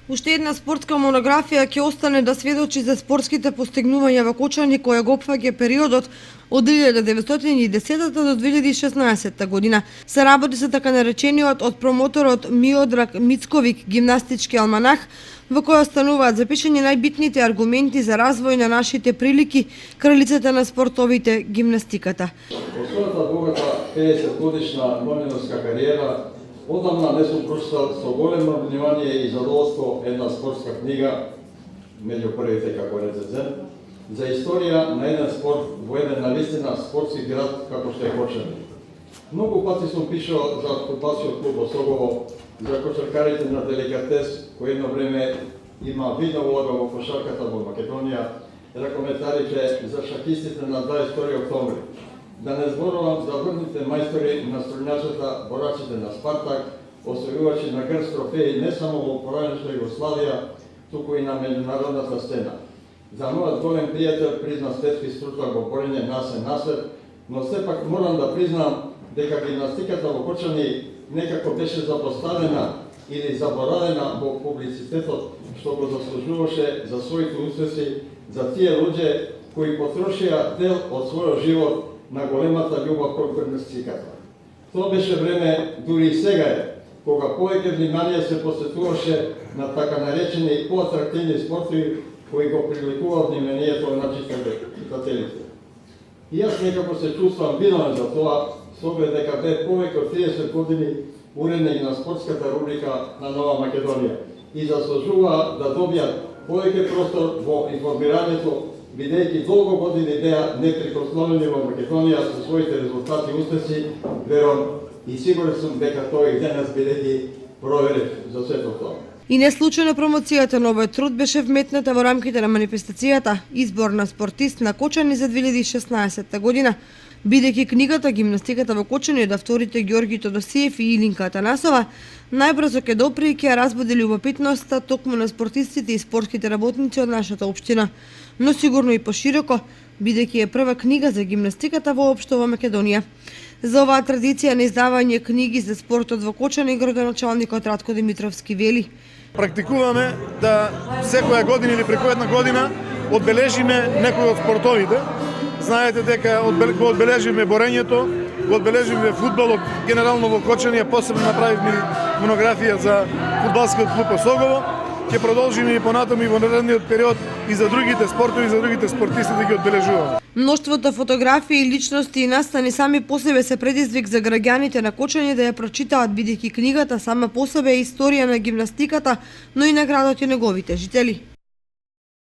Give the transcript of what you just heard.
Уште една спортска монографија ќе остане да сведочи за спортските постигнувања во кочање која го опфаќа периодот од 1910 до 2016 година. Се работи со така наречениот од промоторот Миодраг Мицковик гимнастички алманах, во која остануваат запишани најбитните аргументи за развој на нашите прилики, кралицата на спортовите, гимнастиката. Во својата богата 50-годишна новинарска кариера одамна не сум прочитал со големо внимание и задоволство една спортска книга, меѓу првите како рецензент, за историја на еден спорт во еден навистина спортски град како што е Кочани. Многу пати сум пишал за фудбалскиот клуб Осогово, за кошаркарите на деликатес, кој едно време има видна улога во кошарката во Македонија, за коментарите за шахистите на 22 октомври. Да не зборувам за врвните мајстори на струнјачата, борачите на Спартак, освојувачи на крст трофеи не само во поранешна Југославија, туку и на меѓународната сцена. За мојот голем пријател, признат светски струтар во борење Насен Насер, но сепак морам да признам дека гимнастиката во Кочани некако беше запоставена или заборавена во публицитетот што го заслужуваше за своите успеси, за тие луѓе кои потрошија дел од својот живот на големата љубов кон гимнастиката. Тоа беше време, дури и сега е, кога повеќе внимание се посветуваше на така наречени поатрактивни спортови кои го привлекуваат вниманието на читателите. И јас некако се чувствам виновен за тоа, со оглед дека бе повеќе од 30 години уредник на спортската рубрика на Нова Македонија и заслужува да добијат повеќе простор во информирањето, бидејќи долго години беа неприкосновени во Македонија со своите резултати и успеси, верувам и сигурен сум дека тој и денес бидејќи проверив за сето тоа. И не случајно промоцијата на овој труд беше вметната во рамките на манифестацијата Избор на спортист на Кочани за 2016 година, бидејќи книгата Гимнастиката во Кочани од авторите Ѓорги Тодосиев и Илинка Атанасова најбрзо ќе допре и ќе разбуди љубопитноста токму на спортистите и спортските работници од нашата општина, но сигурно и пошироко, бидејќи е прва книга за гимнастиката воопшто во Македонија. За оваа традиција на издавање книги за спортот во Кочани градоначалникот Радко Димитровски вели: практикуваме да секоја година или преку една година одбележиме некој од спортовите. Знаете дека го одбележиме борењето, го одбележиме фудбалот, генерално во Кочани, а посебно направивме монографија за фудбалскиот клуб Осогово. Ќе продолжиме и понатаму и во наредниот период и за другите спортови, и за другите спортисти да ги одбележуваме. Мноштвото фотографии и личности и настани сами по себе се предизвик за граѓаните на Кочани да ја прочитаат, бидејќи книгата сама по себе е историја на гимнастиката, но и на градот и неговите жители.